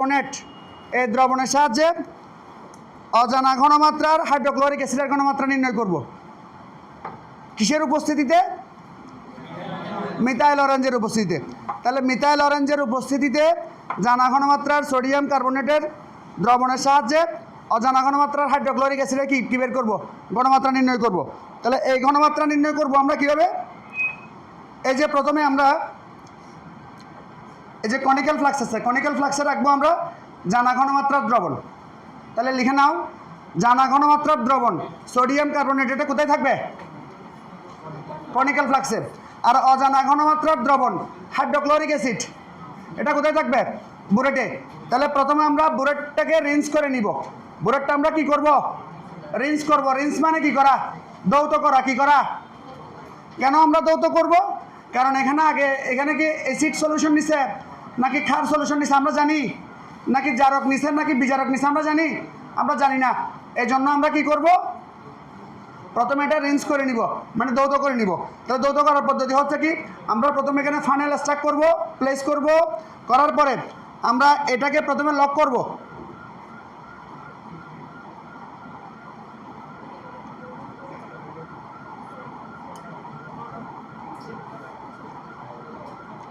Carbonate এই দ্রবণের সাহায্যে অজানা ঘনমাত্রার হাইড্রোক্লোরিক অ্যাসিডের ঘনমাত্রা নির্ণয় করব। কিসের উপস্থিতিতে? মিথাইল অরেঞ্জের উপস্থিতিতে। তাহলে মিথাইল অরেঞ্জের উপস্থিতিতে জানা ঘনমাত্রার সোডিয়াম কার্বনেটের দ্রবণের সাহায্যে অজানা ঘনমাত্রার হাইড্রোক্লোরিক অ্যাসিডের কী বের করব? ঘনমাত্রা নির্ণয় করব। তাহলে এই ঘনমাত্রা নির্ণয় করব আমরা কীভাবে? এই যে প্রথমে আমরা এই যে কনিক্যাল ফ্লাক্স আছে, কনিক্যাল ফ্লাক্সে রাখবো আমরা জানা ঘনমাত্রার দ্রবণ। তাহলে লিখে নাও, জানা ঘনমাত্রার দ্রবণ সোডিয়াম কার্বনেট এটা কোথায় থাকবে? কনিক্যাল ফ্লাক্সে। আর অজানা ঘনমাত্রার দ্রবণ হাইড্রোক্লোরিক অ্যাসিড এটা কোথায় থাকবে? বুরেটে। তাহলে প্রথমে আমরা বুরেটটাকে রিন্স করে নিব। বুরেটটা আমরা কি করব? রিন্স করব। রিন্স মানে কি করা? দৌত করা। কি করা? কেন আমরা দৌত করব? কারণ এখানে কি অ্যাসিড সলিউশন নিছে নাকি ক্ষার সলিউশন নিছে আমরা জানি, নাকি জারক নিছে নাকি বিজারক নিছে আমরা জানি? আমরা জানি না। এই জন্য আমরা কি করব? প্রথমে এটা রিন্স করে নিব, মানে দৌত করে নিব। তাহলে দৌত করার পদ্ধতি হচ্ছে কি, আমরা প্রথমে এখানে ফানেল স্ট্রাক করব, প্লেস করব, করার পরে আমরা এটাকে প্রথমে লক করব।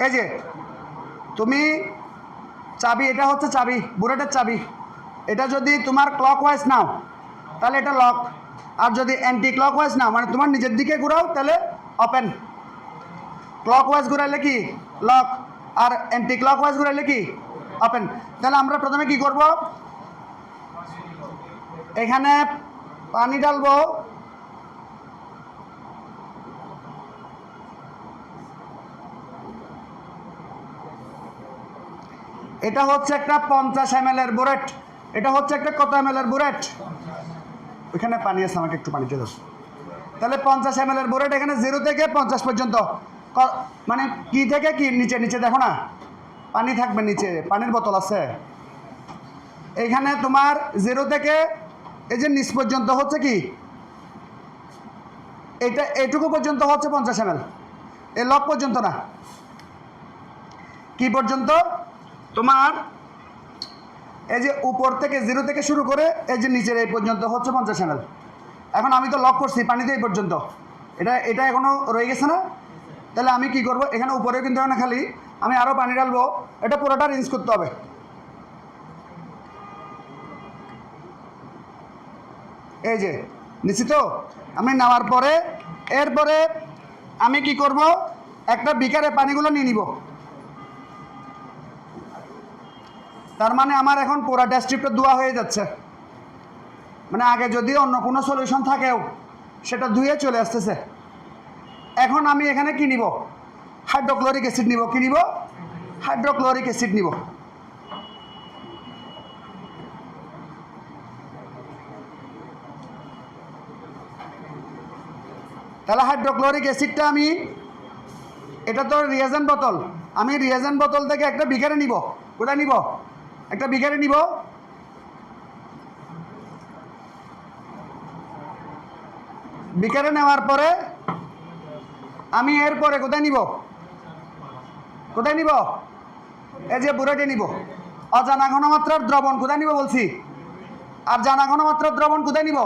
এই যে তুমি চাবি, এটা হচ্ছে চাবি, বুলেটের চাবি। এটা যদি তোমার ক্লক ওয়াইজ নাও তাহলে এটা লক, আর যদি অ্যান্টি ক্লক ওয়াইজ নাও মানে তোমার নিজের দিকে ঘুরাও তাহলে ওপেন। ক্লক ওয়াইজ ঘুরাইলে কি? লক। আর অ্যান্টি ক্লক ওয়াইজ ঘুরাইলে কি? ওপেন। তাহলে আমরা প্রথমে কি করব? এখানে পানি ঢালবো। এটা হচ্ছে একটা 50 ml এর বুলেট। এটা হচ্ছে একটা কত ml এর বুলেট? ওইখানে পানি আছে, আমাকে একটু পানি দিয়ে দাও। তাহলে 50 ml এর বুলেট। এখানে 0 থেকে 50 পর্যন্ত, মানে কি থেকে কি? নিচে নিচে দেখো না, পানি থাকবে নিচে, পানির বোতল আছে। এইখানে তোমার 0 থেকে এই যে নিচ পর্যন্ত হচ্ছে কি, এটা এইটুকু পর্যন্ত হচ্ছে 50 ml। এই লক পর্যন্ত না, কি পর্যন্ত? তোমার এই যে উপর থেকে 0 থেকে শুরু করে এই যে নিচের এই পর্যন্ত হচ্ছে 50 ml। এখন আমি তো লক করছি পানিতে এই পর্যন্ত, এটা এখনও রয়ে গেছে না? তাহলে আমি কি করব? এখানে উপরেও কিন্তু না, খালি আমি আরও পানি ঢালবো। এটা পুরোটা রিন্স করতে হবে। এই যে নিচ্ছি তো আমি নেওয়ার পরে, এরপরে আমি কি করব? একটা বিকারে পানিগুলো নিয়ে নিব। তার মানে আমার এখন পুরো ড্যাস্ট্রিপটা ধোয়া হয়ে যাচ্ছে। মানে আগে যদি অন্য কোনো সলিউশন থাকেও সেটা ধুয়ে চলে আসতেছে। এখন আমি এখানে কি নিব? হাইড্রোক্লোরিক অ্যাসিড নিব। কি নিব? হাইড্রোক্লোরিক অ্যাসিড নিব। তাহলে হাইড্রোক্লোরিক অ্যাসিডটা আমি, এটা তো রিয়েজেন্ট বোতল, আমি রিয়েজেন্ট বোতল থেকে একটা বিকারে নিব। কোথায় নিব? একটা বিকারে নিব। বিকারে নেওয়ার পরে আমি এরপরে কোথায় নিব? কোথায় নিব? এই যে বুলেটে নিব। অজানা ঘনমাত্রার দ্রবণ কোথায় নিব বলছি? আর জানা ঘনমাত্রার দ্রবণ কোথায় নিব?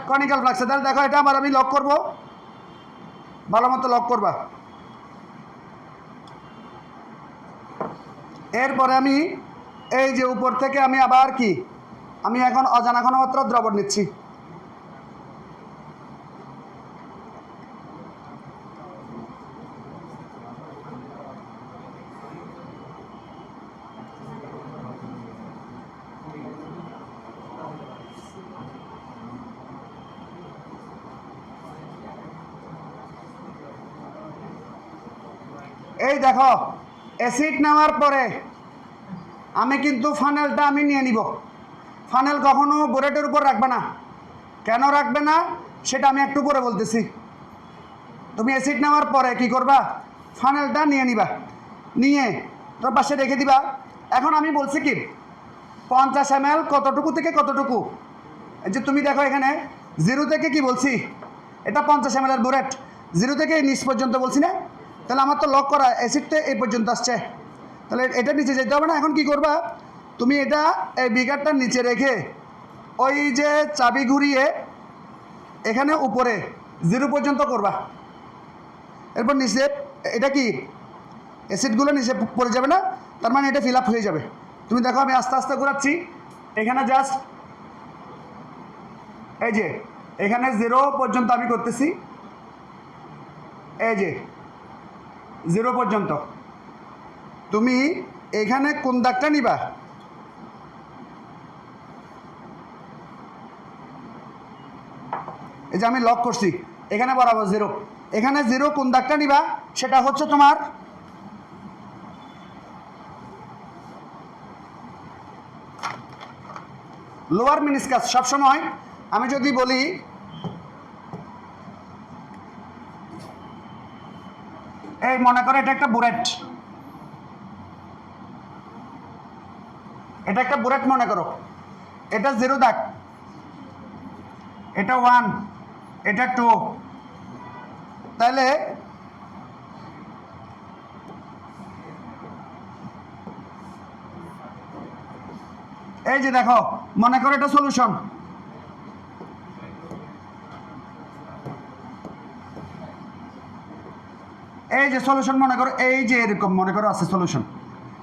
কনিক্যাল ফ্লাক্সে। তাহলে দেখো এটা আবার আমি লক করব, ভালো মতো লক করবা। এরপরে আমি এই যে উপর থেকে আমি আবার কি, আমি এখন অজানা ঘনমাত্রার দ্রবণ নিচ্ছি। এই দেখো অ্যাসিড নেওয়ার পরে আমি কিন্তু ফানেলটা আমি নিয়ে নিব। ফানেল কখনো বুলেটের উপর রাখবে না। কেন রাখবে না সেটা আমি একটু পরে বলতেছি। তুমি অ্যাসিড নেওয়ার পরে কি করবা? ফানেলটা নিয়ে নিবা, নিয়ে তোর পাশে রেখে দিবা। এখন আমি বলছি কি 50 ml কতটুকু থেকে কতটুকু? এই যে তুমি দেখো এখানে 0 থেকে কি বলছি, এটা 50 ml এর বুলেট, 0 থেকে নিচ পর্যন্ত বলছি না? তাহলে আমার তো লক করা, অ্যাসিডটা এই পর্যন্ত আসছে, তাহলে এটা নিচে যেতে হবে না। এখন কি করবা? তুমি এটা এই বিকারটার নিচে রেখে ওই যে চাবি ঘুরিয়ে এখানে উপরে 0 পর্যন্ত করবা। এরপর নিচে এটা কি অ্যাসিডগুলো নিচে পড়ে যাবে না, তার মানে এটা ফিল আপ হয়ে যাবে। তুমি দেখো আমি আস্তে আস্তে ঘোরাচ্ছি, এখানে জাস্ট এই যে এখানে 0 পর্যন্ত আমি করতেছি, এই যে 0 পর্যন্ত। তুমি এখানে কোন দাগটা নিবা, এই যে আমি লক করছি এখানে বরাবর 0, এখানে 0 কোন দাগটা নিবা সেটা হচ্ছে তোমার লোয়ার মিনিসকাস। সবসময় আমি যদি বলি এই মনে করো এটা একটা বুলেট, এটা একটা বুলেট মনে করো, এটা 0 দাগ, এটা 1, এটা 2, তাহলে এই যে দেখো মনে করো এটা সলিউশন, এই যে সলিউশন মনে করো, এই যে এরকম মনে করো আছে সলিউশন,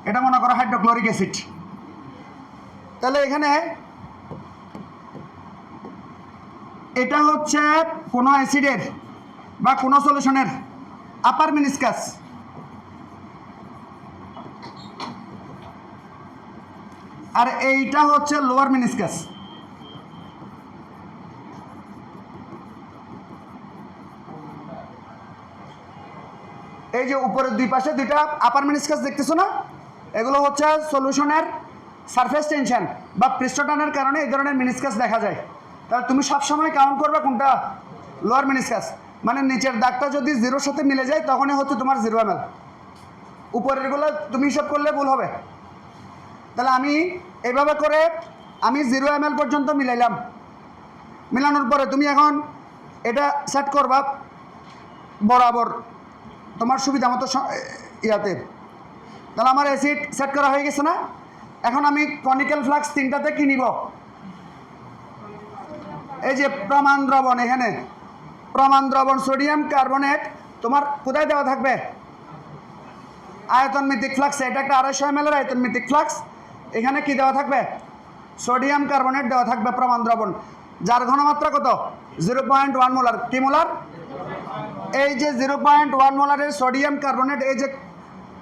এটা মনে করো হাইড্রোক্লোরিক অ্যাসিড। তাহলে এখানে এটা হচ্ছে কোনো অ্যাসিডের বা কোনো সলিউশনের আপার মিনিসকাস, আর এইটা হচ্ছে লোয়ার মিনিসকাস। এই যে উপরের দুই পাশে দুইটা আপার মিনিসকাস দেখতেছো না, এগুলো হচ্ছে সলিউশনের সারফেস টেনশন বা পৃষ্ঠটানের কারণে এই ধরনের মিনিসকাস দেখা যায়। তাহলে তুমি সবসময় কাউন্ট করবে কোনটা, লোয়ার মিনিসকাস। মানে নিচের দাগটা যদি 0-র সাথে মিলে যায় তখনই হচ্ছে তোমার 0 ml, উপরেরগুলো তুমি হিসাব করলে ভুল হবে। তাহলে আমি এইভাবে করে আমি 0 ml পর্যন্ত মিলাইলাম, মিলানোর পরে তুমি এখন এটা সেট করবা বরাবর তোমার সুবিধা মতো ইয়াতে। তাহলে আমার অ্যাসিড সেট করা হয়ে গেছে না। এখন আমি কনিক্যাল ফ্লাক্স 3টাতে কি নিব, এই যে প্রমাণ দ্রবণ, এখানে প্রমাণ দ্রবণ সোডিয়াম কার্বনেট তোমার কোথায় দেওয়া থাকবে, আয়তন ভিত্তিক ফ্লাক্স। এটা একটা 250 ml এর আয়তন ভিত্তিক ফ্লাক্স, এখানে কি দেওয়া থাকবে, সোডিয়াম কার্বনেট দেওয়া থাকবে প্রমাণ দ্রবণ, যার ঘনমাত্রা কত 0.1 মোলার। কি মোলার, এই যে 0.1 মোলারের সোডিয়াম কার্বনেট এই যে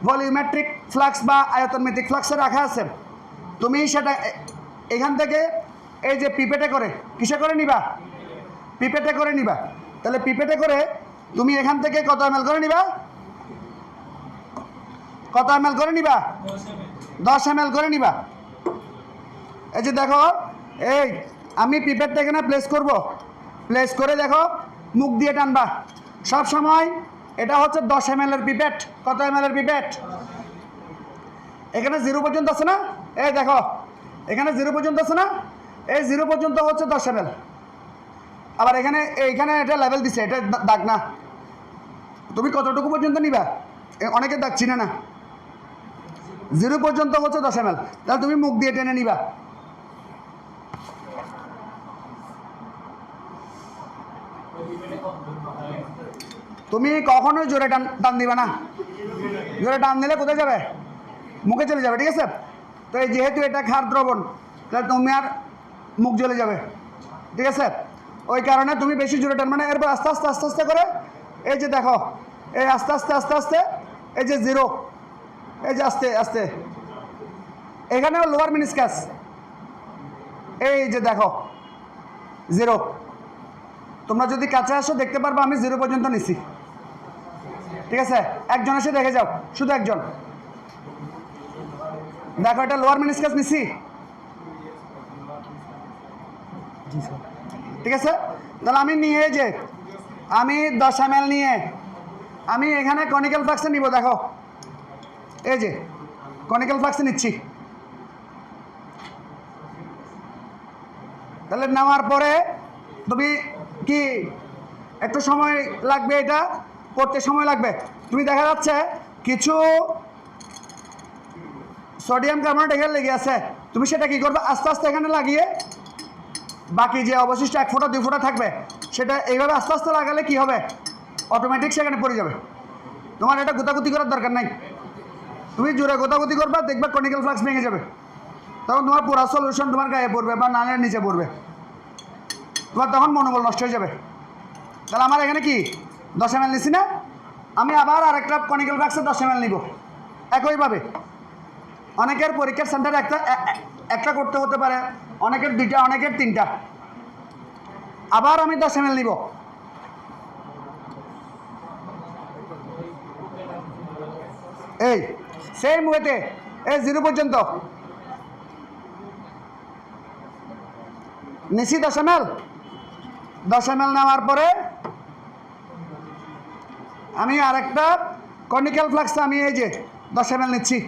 ভলিউমেট্রিক ফ্লাক্স বা আয়তন ভিত্তিক ফ্লাক্সে রাখা আছে, তুমি সেটা এখান থেকে এই যে পিপেটে করে কিসে করে নিবা, পিপেটে করে নিবা। তাহলে পিপেটে করে তুমি এখান থেকে কত ml করে নিবা, কত ml করে নিবা, 10 ml করে নিবা। এই যে দেখো এই আমি পিপেটটা এখানে প্লেস করব, প্লেস করে দেখো মুখ দিয়ে টানবা। সব সময় এটা হচ্ছে 10 ml এর পিপেট। কত ml এর পিপেট, এখানে 0 পর্যন্ত আছে না, এই দেখো এখানে 0 পর্যন্ত আছে না, এই 0 পর্যন্ত হচ্ছে 10 ml। আবার এখানে এইখানে এটা লেভেল দিছে, এটা দাগ না, তুমি কতটুকু পর্যন্ত নিবা, অনেকে দাগ চিনে না। 0 পর্যন্ত হচ্ছে 10 ml, তাহলে তুমি মুখ দিয়ে টেনে নিবা। তুমি কখনোই জোরে টান দিবে না, জোরে টান দিলে কোথায় যাবে, মুখে চলে যাবে, ঠিক আছে। তো এই যেহেতু এটা ক্ষার দ্রবণ, তাহলে তুমি আর মুখ জ্বলে যাবে, ঠিক আছে। ওই কারণে তুমি বেশি জোরে টানবে না। এরপর আস্তে আস্তে আস্তে আস্তে করে এই যে দেখো এই আস্তে আস্তে আস্তে আস্তে এই যে 0, এই যে আস্তে আস্তে এখানেও লোয়ার মিনিসকাস, এই যে দেখো 0। তোমরা যদি কাছে আসো দেখতে পারবে আমি 0 পর্যন্ত নিছি, ঠিক আছে। একজন এসে দেখে যাও, শুধু একজন দেখো, এটা লোয়ার মিনিসকাস নিছি, ঠিক আছে। তাহলে আমি নিয়ে যে আমি 10 ml নিয়ে আমি এখানে কনিক্যাল ফ্লাক্সে নিব, দেখো এই যে কনিক্যাল ফ্লাক্সে নিচ্ছি। তাহলে নেওয়ার পরে তুমি কি একটু সময় লাগবে, এটা করতে সময় লাগবে। তুমি দেখা যাচ্ছে কিছু সোডিয়াম কার্বনেট এখানে লেগে আছে, তুমি সেটা কি করবে, আস্তে আস্তে এখানে লাগিয়ে বাকি যে অবশিষ্ট 1 ফোঁটা 2 ফোঁটা থাকবে সেটা এইভাবে আস্তে আস্তে লাগালে কি হবে, অটোমেটিক সেখানে পড়ে যাবে। তোমার এটা গোতাগুতি করার দরকার নাই। তুমি জোরে গোতাগুতি করবা, দেখবে কনিক্যাল ফ্লাক্স ভেঙে যাবে। তখন তোমার পুরো সলিউশন তোমার গায়ে পড়বে বা নালের নিচে পড়বে, তোমার তখন মনোবল নষ্ট হয়ে যাবে। তাহলে আমার এখানে কি 10 ml নিছি না, আমি আবার আরেকটা কনিক্যাল ফ্লাক্সের 10 ml নিব। একইভাবে অনেকের পরীক্ষার সেন্টারে একটা করতে হতে পারে, অনেকের 2টা, অনেকের 3টা। আবার আমি 10 ml নিব। এই সেম ওয়েতে এই 0 পর্যন্ত নিছি 10 ml। 10 ml নেওয়ার পরে আমি আরেকটা কনিক্যাল ফ্লাক্স আমি এই যে 10 ml নিচ্ছি।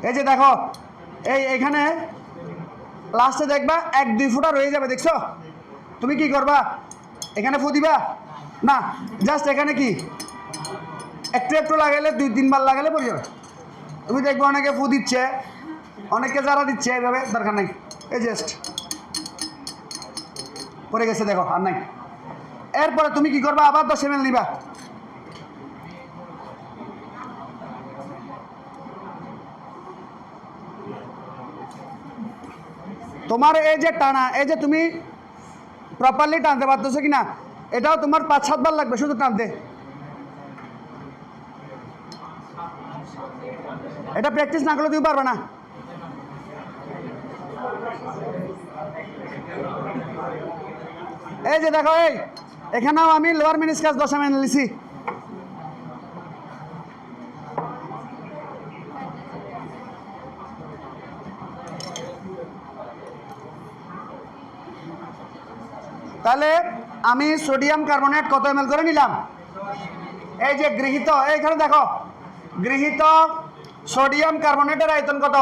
এই যে দেখো, এইখানে লাস্টে দেখবা 1-2 ফোঁটা রয়ে যাবে, দেখছো? তুমি কি করবা, এখানে ফু দিবা না, জাস্ট এখানে কি একটু একটু লাগাইলে 2-3 বার লাগালে পড়ে যাবে। তুমি দেখবে অনেকে ফু দিচ্ছে, অনেকে যারা দিচ্ছে, এইভাবে দরকার নাই, এই জাস্ট পড়ে গেছে, দেখো আর নাই। এরপরে তুমি কি করবা, আবার 10 ml নিবা। তোমার এই যে টানা, এই যে তুমি প্রপারলি টানতে পারতেছো কিনা, এটাও তোমার 5-7 বার লাগবে শুধু টানতে। এটা প্র্যাকটিস না করলে তুমি পারবে না। এই যে দেখো, এখানেও আমি লোয়ার মেনিসকাস 10 ml নিয়েছি। তাহলে আমি সোডিয়াম কার্বনেট কত ml করে নিলাম, এই যে গৃহীত, এইখানে দেখো গৃহীত সোডিয়াম কার্বনেটের আয়তন কত,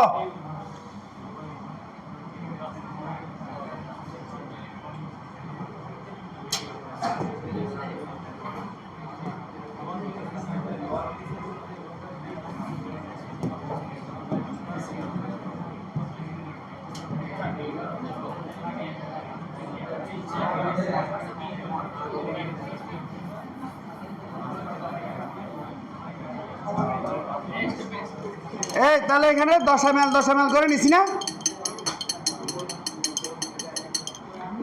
এই তাহলে এখানে 10 ml করে নিছি না।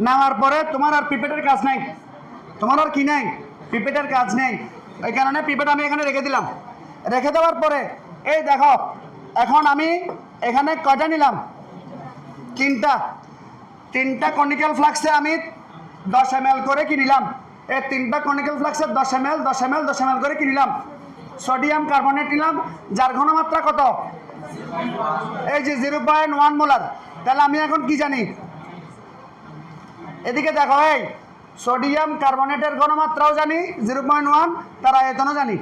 নেওয়ার পরে তোমার আর পিপেটের কাজ নাই, তোমার আর কি নাই, পিপেটের কাজ নেই। এই কারণে পিপেট আমি এখানে রেখে দিলাম। রেখে দেওয়ার পরে এই দেখো, এখন আমি এখানে কয়টা নিলাম, 3টা কনিক্যাল ফ্লাক্সে আমি 10 ml করে কি নিলাম, এই 3টা কনিক্যাল ফ্লাক্সের 10 ml করে কি নিলাম, সোডিয়াম কার্বনেট নিলাম, যার ঘনমাত্রা কত, এই যে 0.1 মোলার। তাহলে আমি এখন কি জানি, এদিকে দেখো, এই সোডিয়াম কার্বনেটের ঘনমাত্রাও জানি 0.1, তার আয়তনও জানি।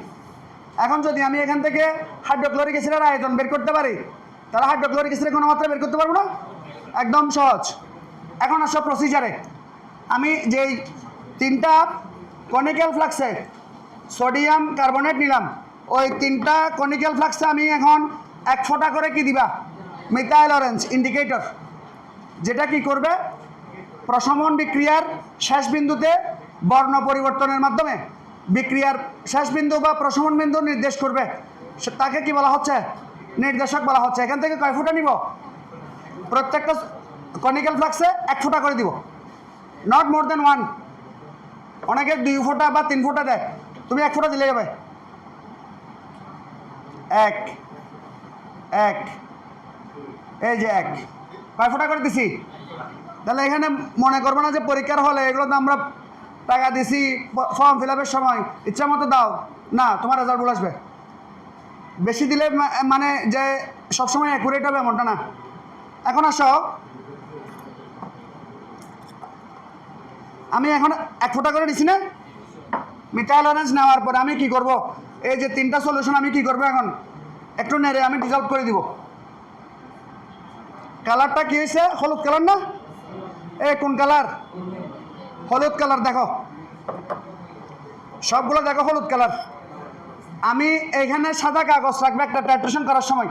এখন যদি আমি এখান থেকে হাইড্রোক্লোরিক অ্যাসিডের আয়তন বের করতে পারি, তাহলে হাইড্রোক্লোরিক অ্যাসিডের ঘনমাত্রা বের করতে পারবো না, একদম সহজ। এখন আসো প্রসিজারে, আমি যেই 3টা কনিক্যাল ফ্লাক্সে সোডিয়াম কার্বনেট নিলাম, ওই 3টা কনিক্যাল ফ্লাক্সে আমি এখন 1 ফোঁটা করে কি দিবা, মিথাইল অরেঞ্জ ইন্ডিকেটর, যেটা কি করবে, প্রশমন বিক্রিয়ার শেষ বিন্দুতে বর্ণ পরিবর্তনের মাধ্যমে বিক্রিয়ার শেষ বিন্দু বা প্রশমন বিন্দু নির্দেশ করবে। তাকে কি বলা হচ্ছে, নির্দেশক বলা হচ্ছে। এখান থেকে কয় ফোঁটা নিব, প্রত্যেকটা কনিক্যাল ফ্লাক্সে 1 ফোঁটা করে দিব, নট মোর দেন 1। অনেকে 2 ফোঁটা বা 3 ফোঁটা দেয়, তুমি 1 ফোঁটা দিলে যাবে। 1 এই যে 1 কয় ফোঁটা করে দিছি। তাহলে এখানে মনে করবো না যে পরীক্ষার হলে এগুলো তো আমরা টাকা দিছি ফর্ম ফিল আপের সময় ইচ্ছা মতো দাও, না, তোমার রেজাল্ট ভুল আসবে। বেশি দিলে মানে যে সবসময় অ্যাকুরেট হবে এমনটা না। এখন আসো, আমি এখন 1 ফোঁটা করে নিছি না, মিথাইল অরেঞ্জ নেওয়ার পরে আমি কি করব, এই যে 3টা সলিউশন আমি কি করব, এখন একটু নেড়ে আমি ডিজলভ করে দিব। কালারটা কি হয়েছে, হলুদ কালার না, এ কোন কালার? হলুদ কালার। দেখো সবগুলো দেখো হলুদ কালার। আমি এইখানে সাদা কাগজ রাখবে একটা টাইট্রেশন করার সময়।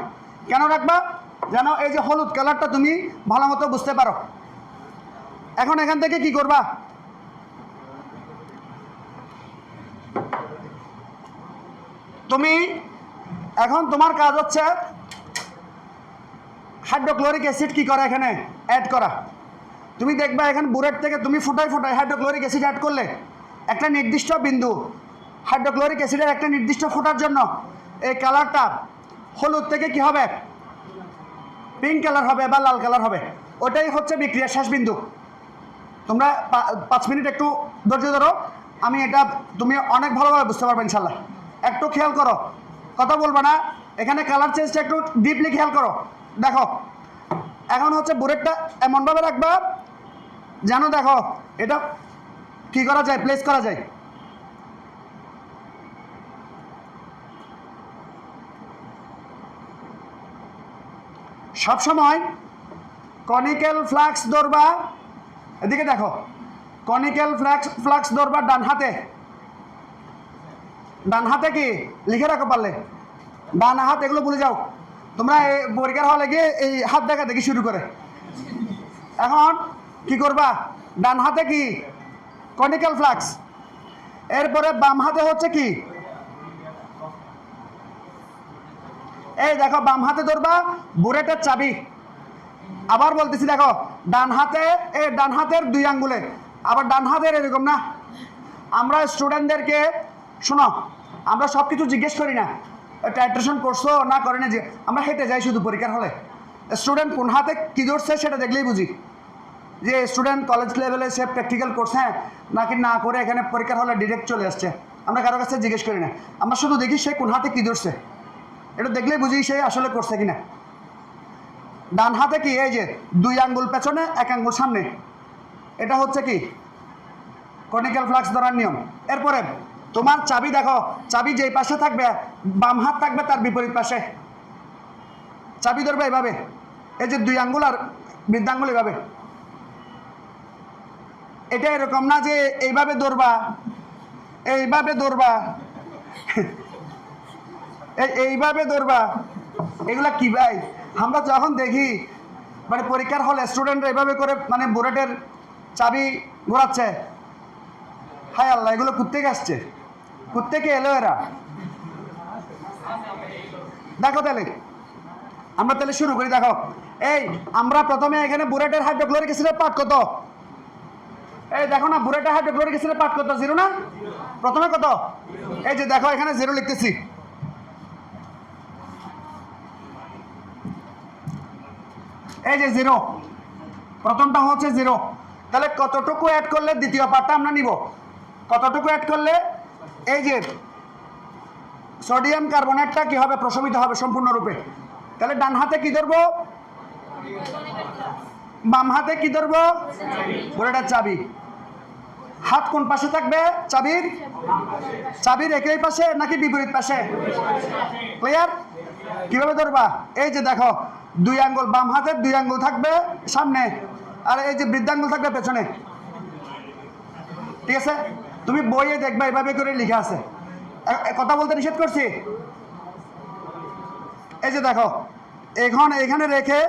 কেন রাখবা? যেন এই যে হলুদ কালারটা তুমি ভালো মতো বুঝতে পারো। এখন এখান থেকে কি করবা? তুমি এখন তোমার কাজ হচ্ছে হাইড্রোক্লোরিক অ্যাসিড কি করা এখানে অ্যাড করা। তুমি দেখবা এখানে বুলেট থেকে তুমি ফুটাই ফুটাই হাইড্রোক্লোরিক অ্যাসিড অ্যাড করলে একটা নির্দিষ্ট বিন্দু হাইড্রোক্লোরিক অ্যাসিডের একটা নির্দিষ্ট ফোটার জন্য এই কালারটা হলুদ থেকে কি হবে? পিঙ্ক কালার হবে বা লাল কালার হবে। ওটাই হচ্ছে বিক্রিয়ার শেষ বিন্দু। তোমরা 5 মিনিট একটু ধৈর্য ধরো, আমি এটা তুমি অনেক ভালোভাবে বুঝতে পারবে ইনশাল্লাহ। একটু খেয়াল করো, কথা বলবো না, এখানে কালার চেঞ্জটা একটু ডিপলি খেয়াল করো। দেখো এখন হচ্ছে বুলেটটা এমনভাবে রাখবা যেন দেখো এটা কি করা যায়, প্লেস করা যায়। সবসময় কনিক্যাল ফ্লাক্স ধরবা, এদিকে দেখো, কনিক্যাল ফ্লাক্স ধরবা ডান হাতে। ডান হাতে কি লিখে রাখো পারলে, ডান হাত এগুলো ভুলে যাও। তোমরা এই পরীক্ষার হলে গিয়ে এই হাত দেখা দেখি শুরু করে। এখন কি করবা? ডান হাতে কি কনিক্যাল ফ্লাক্স, এরপরে বাম হাতে হচ্ছে কি, এই দেখো বাম হাতে ধরবা বুলেটের চাবি। আবার বলতেছি দেখো, ডান হাতে এই ডান হাতের 2 আঙ্গুলে, আবার ডান হাতের এরকম না। আমরা স্টুডেন্টদেরকে শোনো, আমরা সব কিছু জিজ্ঞেস করি না, টাইট্রেশন করছো না করে না, যে আমরা হেঁটে যাই শুধু পরীক্ষার হলে। স্টুডেন্ট কোন হাতে কী ধরছে সেটা দেখলেই বুঝি যে স্টুডেন্ট কলেজ লেভেলে সে প্র্যাকটিক্যাল করছে নাকি না করে এখানে পরীক্ষার হলে ডিরেক্ট চলে আসছে। আমরা কারো কাছে জিজ্ঞেস করি না, আমরা শুধু দেখি সে কোন হাতে কী ধরছে, এটা দেখলেই বুঝি সে আসলে করছে কিনা। ডান হাতে কি, এই যে 2 আঙ্গুল পেছনে 1 আঙ্গুল সামনে, এটা হচ্ছে কি কনিক্যাল ফ্লাক্স ধরার নিয়ম। এরপরে তোমার চাবি দেখো, চাবি যেই পাশে থাকবে বাম হাত থাকবে তার বিপরীত পাশে। চাবি ধরবে এইভাবে, এই যে 2 আঙ্গুল আর বৃদ্ধাঙ্গুল এইভাবে। এটা এরকম না যে এইভাবে ধরবা, এইভাবে ধরবা, এইভাবে ধরবা, এগুলা কি ভাই? আমরা যখন দেখি মানে পরীক্ষার হলে স্টুডেন্টরা এইভাবে করে মানে বুলেটের চাবি ঘোরাচ্ছে, হায় আল্লাহ, এগুলো কোত্থেকে আসছে, কোত্থেকে এলো এরা? দেখো তাহলে আমরা তাহলে শুরু করি। দেখো এই আমরা প্রথমে এখানে বুলেটের হাইড্রোক্লোরিক অ্যাসিডের পাঠ কত? এই দেখো না, বুলেটের হাইড্রোক্লোরিক অ্যাসিডের পাঠ কত? 0 না? প্রথমে কত? এই যে দেখো এখানে 0 লিখতেছি। এই যে 0, প্রথমটা হচ্ছে 0। তাহলে কতটুকু অ্যাড করলে দ্বিতীয় পার্টটা আমরা নিব? কতটুকু অ্যাড করলে এই যে সোডিয়াম কার্বনেটটা কি হবে? প্রশমিত হবে সম্পূর্ণরূপে। তাহলে ডান হাতে কি ধরবো? বাম হাতে কি ধরবো? বুলেটের চাবি। হাত কোন পাশে থাকবে চাবির? চাবির একই পাশে নাকি বিপরীত পাশে? ক্লিয়ার? কিভাবে ধরবা? এই যে দেখো 2 আঙ্গুল, বাম হাতের 2 আঙ্গুল থাকবে সামনে, আর এই যে বৃদ্ধাঙ্গুল থাকবে পেছনে। ঠিক আছে? তুমি বইয়ে দেখবা এভাবে করে লেখা আছে, কথা বলতে নিষেধ করছি। এই যে দেখো এখন এখানে রেখে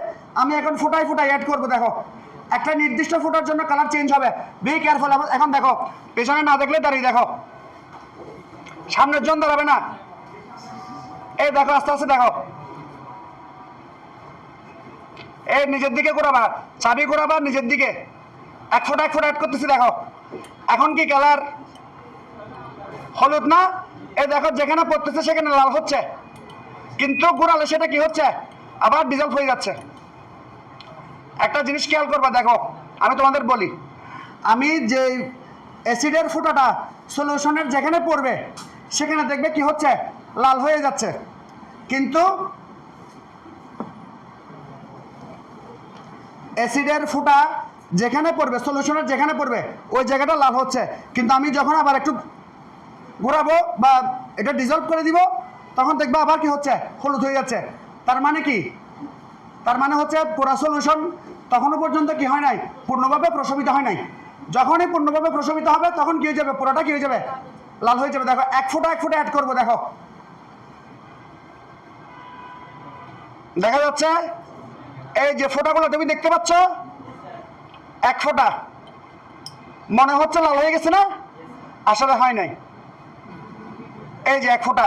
আমি এখন ফুটাই ফুটাই অ্যাড করবো। দেখো একটা নির্দিষ্ট ফুটার জন্য কালার চেঞ্জ হবে, বি কেয়ারফুল। এখন দেখো পেছনে না দেখলে দাঁড়িয়ে দেখো, সামনের জন দাঁড়াবে না। এই দেখো আস্তে আস্তে দেখো, এই নিজের দিকে ঘোরাবা, চাবি ঘোরাবা নিজের দিকে, 1 ফুট 1 ফুট অ্যাড করতেছি। দেখো এখন কি কালার? হলুদ না? এই দেখো যেখানে পড়তেছে সেখানে লাল হচ্ছে, কিন্তু ঘোরালে সেটা কি হচ্ছে? আবার ডিজলভ হয়ে যাচ্ছে। একটা জিনিস খেয়াল করবা, দেখো আমি তোমাদের বলি, আমি যে অ্যাসিডের ফুটাটা সলিউশনের যেখানে পড়বে সেখানে দেখবে কি হচ্ছে? লাল হয়ে যাচ্ছে। কিন্তু অ্যাসিডের ফুটা যেখানে পড়বে, সলিউশনের যেখানে পড়বে ওই জায়গাটা লাল হচ্ছে। কিন্তু আমি যখন আবার একটু ঘোরাবো বা এটা ডিজলভ করে দিব, তখন দেখবে আবার কি হচ্ছে? হলুদ হয়ে যাচ্ছে। তার মানে কি? তার মানে হচ্ছে পুরা সলিউশন তখনও পর্যন্ত কি হয় নাই, পূর্ণভাবে প্রশমিত হয় নাই। যখনই পূর্ণভাবে প্রশমিত হবে তখন কি হয়ে যাবে, পুরোটা কি হয়ে যাবে, লাল হয়ে যাবে। দেখো এক ফোঁটা অ্যাড করবো, দেখো দেখা যাচ্ছে এই যে ফোঁটাগুলো তুমি দেখতে পাচ্ছ, এক ফোঁটা মনে হচ্ছে লাল হয়ে গেছে না, আসলে হয় নাই। এই যে এক ফোঁটা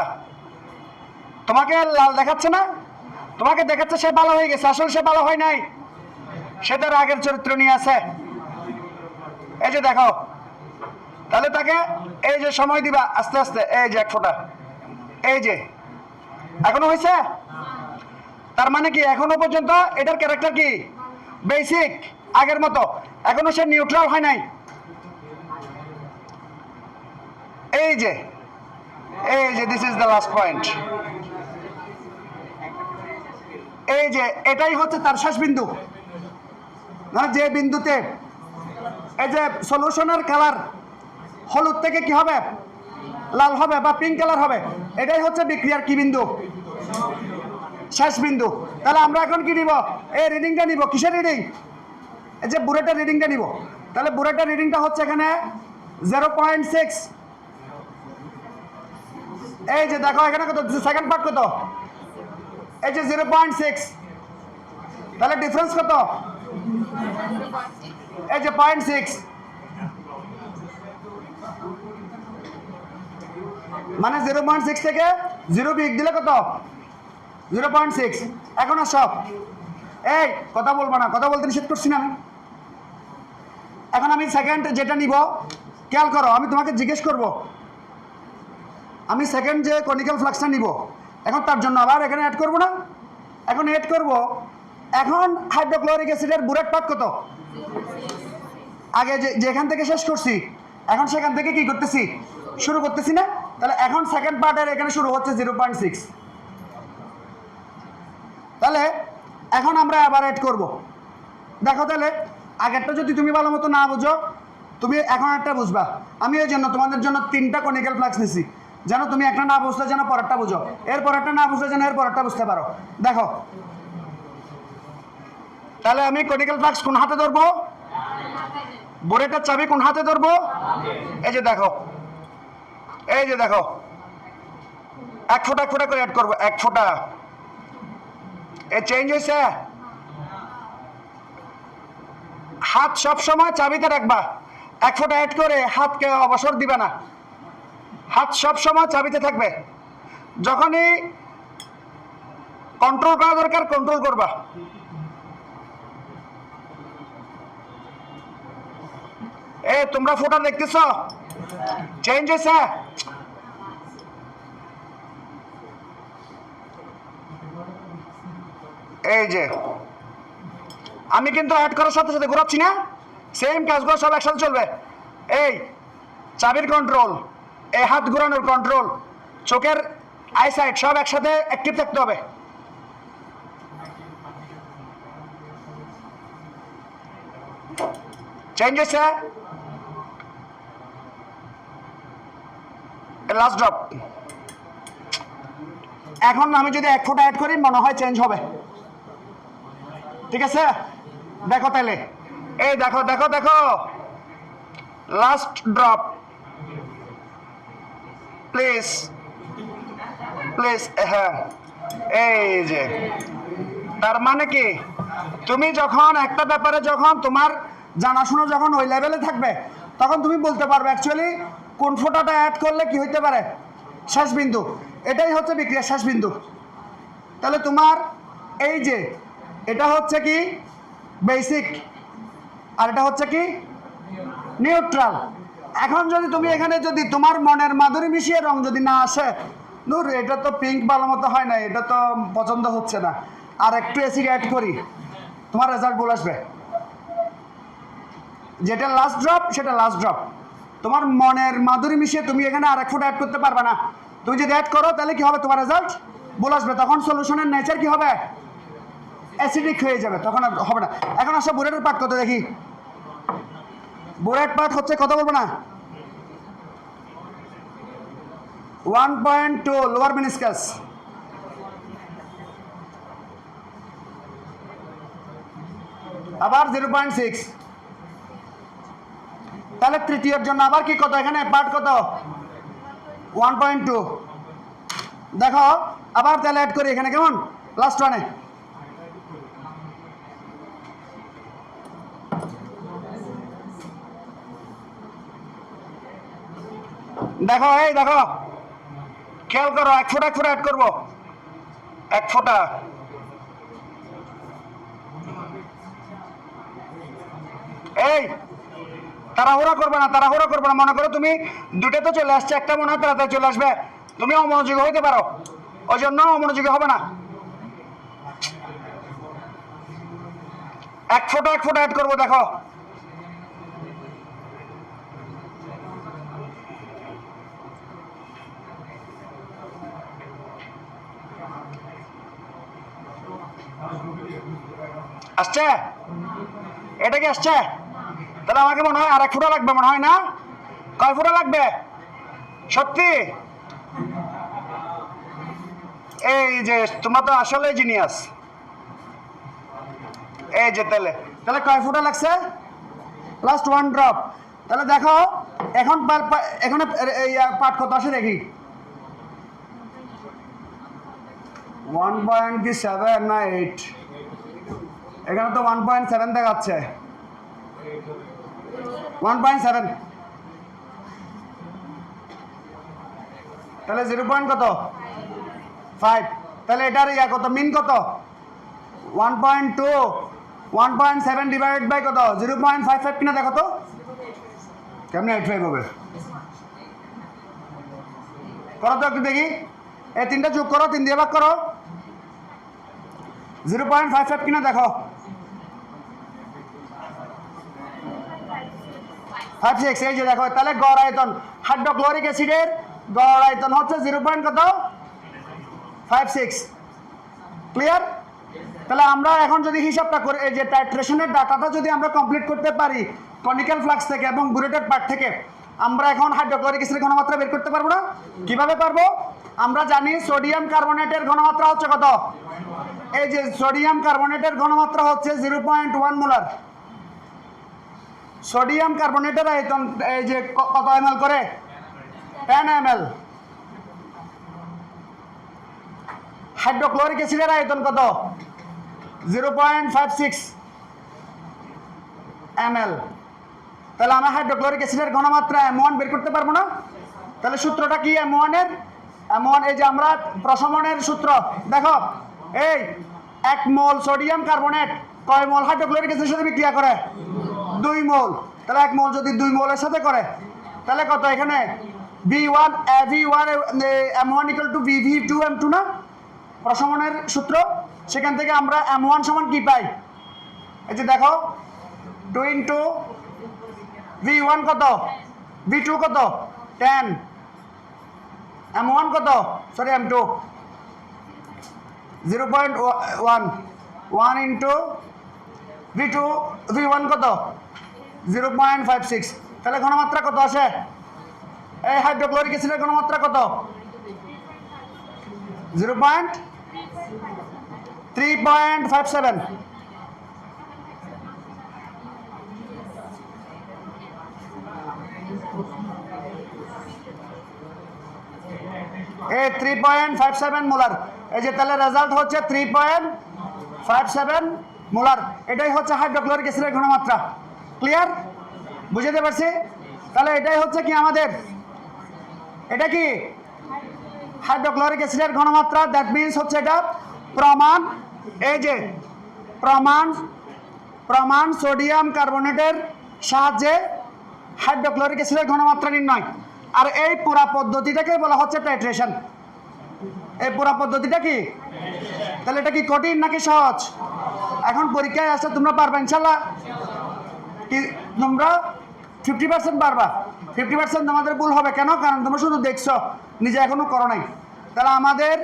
তোমাকে লাল দেখাচ্ছে না, তোমাকে দেখাচ্ছে সে ভালো হয়ে গেছে, আসলে সে ভালো হয় নাই, সে তার আগের চরিত্র নিয়ে আছে। এই যে দেখো, তাহলে তাকে এই যে সময় দিবা আস্তে আস্তে, এই যে এক ফোঁটা, এই যে এখনো হয়েছে, তার মানে কি এখনো পর্যন্ত এটার ক্যারেক্টার কি বেসিক আগের মতো, এখনো সে নিউট্রাল হয় নাই। এই যে this is the last point. এই যে এটাই হচ্ছে তার শেষ বিন্দু, না যে বিন্দুতে এই যে সলিউশনের কালার হলুদ থেকে কি হবে, লাল হবে বা পিঙ্ক কালার হবে, এটাই হচ্ছে বিক্রিয়ার কি বিন্দু, শেষ বিন্দু। তাহলে আমরা এখন কি নিব, এই রিডিংটা নিব, কিসের রিডিং, এই যে বুলেটের রিডিংটা নিব। তাহলে বুলেটের রিডিংটা হচ্ছে এখানে 0.6। এই যে দেখো এখানে কত, সেকেন্ড পার্ট কত, এই যে 0.6, তাহলে ডিফারেন্স কত, এই যে 0.6, মানে 0.6 থেকে 0 বিয়োগ দিলে কত, 0.6। এখন সব এই কথা বলবো না, কথা বলতে নিষেধ করছি না আমি। এখন আমি সেকেন্ড যেটা নিব, খেয়াল করো, আমি তোমাকে জিজ্ঞেস করব, আমি সেকেন্ড যে কনিক্যাল ফ্লাক্সটা নিব, এখন তার জন্য আবার এখানে অ্যাড করব না, এখন অ্যাড করব। এখন হাইড্রোক্লোরিক অ্যাসিডের বুলেট পার্ট কত, আগে যেখান থেকে শেষ করছি এখন সেখান থেকে কি করতেছি, শুরু করতেছি না। তাহলে এখন সেকেন্ড পার্টের এখানে শুরু হচ্ছে 0.6। তাহলে এখন আমরা আবার অ্যাড করব। দেখো তাহলে আগেরটা যদি তুমি ভালো মতো না বুঝো, তুমি এখন একটা বুঝবা। আমি এই জন্য তোমাদের জন্য 3টা কনিক্যাল ফ্লাক্স নিছি, যেন তুমি একটা না বুঝলে যেন পরেরটা বুঝো, এর পরেরটা না বুঝলে যেন এর পরেরটা বুঝতে পারো। দেখো তাহলে আমি কনিক্যাল ফ্লাক্স কোন হাতে ধরবো, বুলেটের চাবি কোন হাতে ধরবো, এই যে দেখো, এই যে দেখো এক ফোঁটা করে অ্যাড করবো, এক ফোঁটা। এই চেঞ্জ হয়েছে, হাত সব সময় চাবিতে রাখবা, এক ফোঁটা অ্যাড করে হাতকে অবসর দিবে না, হাত সব সময় চাবিতে থাকবে। যখনই কন্ট্রোল করা দরকার কন্ট্রোল করবা। এ তোমরা ফোঁটা দেখতেছ, চেঞ্জ হয়েছে। এই যে আমি কিন্তু অ্যাড করার সাথে সাথে ঘোরাচ্ছি না, সেম কাজগুলো সব একসাথে চলবে। এই চাবির কন্ট্রোল, এই হাত ঘোরানোর কন্ট্রোল, চোখের আইসাইট সব একসাথে অ্যাক্টিভ থাকতে হবে। চেঞ্জ হয়েছে, লাস্ট ড্রপ। এখন আমি যদি এক ফোঁটা অ্যাড করি মনে হয় চেঞ্জ হবে, ঠিক আছে। দেখো তাহলে, এই দেখো দেখো দেখো লাস্ট ড্রপ, প্লিজ প্লিজ। হ্যাঁ এই যে, তার মানে কি তুমি যখন একটা ব্যাপারে যখন তোমার জানাশোনা যখন ওই লেভেলে থাকবে, তখন তুমি বলতে পারবে অ্যাকচুয়ালি কোন ফোঁটাটা অ্যাড করলে কি হইতে পারে, শেষ বিন্দু। এটাই হচ্ছে বিক্রিয়ার শেষ বিন্দু। তাহলে তোমার এই যে এটা হচ্ছে কি বেসিক, আর এটা হচ্ছে কি নিউট্রাল। এখন যদি তুমি এখানে যদি তোমার মনের মাধুরী মিশিয়ে রং যদি না আসে, নূর এটা তো পিঙ্ক ভালো মতো হয় না, এটা তো পছন্দ হচ্ছে না, আর একটু অ্যাসিড অ্যাড করি, তোমার রেজাল্ট বলে আসবে। যেটা লাস্ট ড্রপ সেটা লাস্ট ড্রপ, তোমার মনের মাধুরী মিশিয়ে তুমি এখানে আর এক ফোঁটা অ্যাড করতে পারবে না। তুমি যদি অ্যাড করো তাহলে কি হবে, তোমার রেজাল্ট বলে আসবে। তখন সলিউশনের নেচার কি হবে, অ্যাসিডিক হয়ে যাবে, তখন আর হবে না। এখন আসলে বুলেটের পার্ট কত দেখি, বুলেট পার্ট হচ্ছে কত বলবো না, 1.2 লোয়ার মেনিসকাস। আবার 0.6। তাহলে তৃতীয়র জন্য আবার কি কত এখানে পার্ট কত 1.2। দেখো আবার তাহলে অ্যাড করি এখানে কেমন লাস্ট ওয়ানে দেখো এই দেখো খেয়াল করো 1 ফুট অ্যাড করবো 1 ফোঁটা। এই তাড়াহুড়া করবে না মনে করো তুমি দুটো তো চলে আসছে একটা মনে হয় তাড়াতাড়ি চলে আসবে তুমি অমনোযোগী হইতে পারো ওই জন্য অমনোযোগী হবে না 1 ফোঁটা অ্যাড করবো দেখো আসছে এটা কি আসছে তাহলে আমাকে মনে হয় আর 1 ফুটা লাগবে মনে হয় না কয় ফুটা লাগবে সত্যি এই যে তোমরা তো আসলে জিনিয়াস এই যে তাহলে কয় ফুটা লাগছে লাস্ট 1 ড্রপ তাহলে দেখো এখন এখানে পার্ট কত আসে দেখি 1.7 না 8 এখানে তো 1.7 দেখাচ্ছে 1.7 তাহলে 0. কত 5 তাহলে এটার কত মিন কত 1.2 1.7 ডিভাইডেড বাই কত 0.55 কিনা দেখো তো কেমনে 85 হবে করো তো একটু দেখি এই তিনটা যোগ করো 3 দিয়ে ভাগ করো 0.55 কিনা দেখো 56 এই যে দেখো তাহলে গড় আয়তন হাইড্রোক্লোরিক অ্যাসিডের গড় আয়তন হচ্ছে 0. কত 56 ক্লিয়ার তাহলে আমরা এখন যদি হিসাবটা করি এই যে টাইট্রেশনের ডাটাটা যদি আমরা কমপ্লিট করতে পারি কনিক্যাল ফ্লাক্স থেকে এবং বুরেটেড পার্ট থেকে আমরা এখন হাইড্রোক্লোরিক অ্যাসিডের ঘনমাত্রা বের করতে পারবো না কিভাবে পারবো আমরা জানি সোডিয়াম কার্বনেটের ঘনমাত্রা হচ্ছে কত এই যে সোডিয়াম কার্বনেটের ঘনমাত্রা হচ্ছে 0.1 মোলার সোডিয়াম কার্বনেটের আয়তন এই যে কত ml করে 10 ml হাইড্রোক্লোরিক অ্যাসিডের আয়তন কত 0.56 ml তাহলে আমরা হাইড্রোক্লোরিক অ্যাসিডের ঘনমাত্রা M1 বের করতে পারবো না তাহলে সূত্রটা কি M1 এর M1 এই যে আমরা প্রশমনের সূত্র দেখো এই 1 মোল সোডিয়াম কার্বনেট কয় মোল হাইড্রোক্লোরিক অ্যাসিডের সাথে বিক্রিয়া করে 2 মোল তাহলে 1 মোল যদি 2 মোলের সাথে করে তাহলে কত এখানে V1 V1 M1 = VV2 M2 না প্রশমনের সূত্র সেখান থেকে আমরা M1 সমান কি পাই এই যে দেখো 2 V1 কত V2 কত 10 M1 কত সরি M2 0.1 1 V2 V1 কত 0.56 তাহলে ঘনমাত্রা কত আসে এই হাইড্রোক্লোরিক অ্যাসিডের ঘনমাত্রা কত 3.57 এই 3.57 মোলার এই যে তাহলে রেজাল্ট হচ্ছে 3.57 মোলার এটাই হচ্ছে হাইড্রোক্লোরিক অ্যাসিডের ঘনমাত্রা ক্লিয়ার বুঝতে পারছি তাহলে এটাই হচ্ছে কি আমাদের এটা কি হাইড্রোক্লোরিক অ্যাসিডের ঘনমাত্রা দ্যাট মিন্স হচ্ছে এটা প্রমাণ এই যে প্রমাণ সোডিয়াম কার্বনেটের সাহায্যে হাইড্রোক্লোরিক অ্যাসিডের ঘনমাত্রা নির্ণয় আর এই পুরা পদ্ধতিটাকে বলা হচ্ছে টাইট্রেশন এই পুরা পদ্ধতিটা কি তাহলে এটা কি কঠিন নাকি সহজ এখন পরীক্ষায় আসলে তোমরা পারবে ইনশাআল্লাহ কি তোমরা 50% পারবা 50% তোমাদের ভুল হবে কেন কারণ তোমরা শুধু দেখছো নিজে এখনো করো নাই তাহলে আমাদের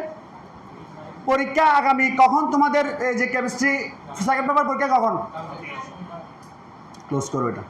পরীক্ষা আগামী কখন তোমাদের এই যে কেমিস্ট্রি সেকেন্ড পেপার পরীক্ষা কখন ক্লোজ করো এটা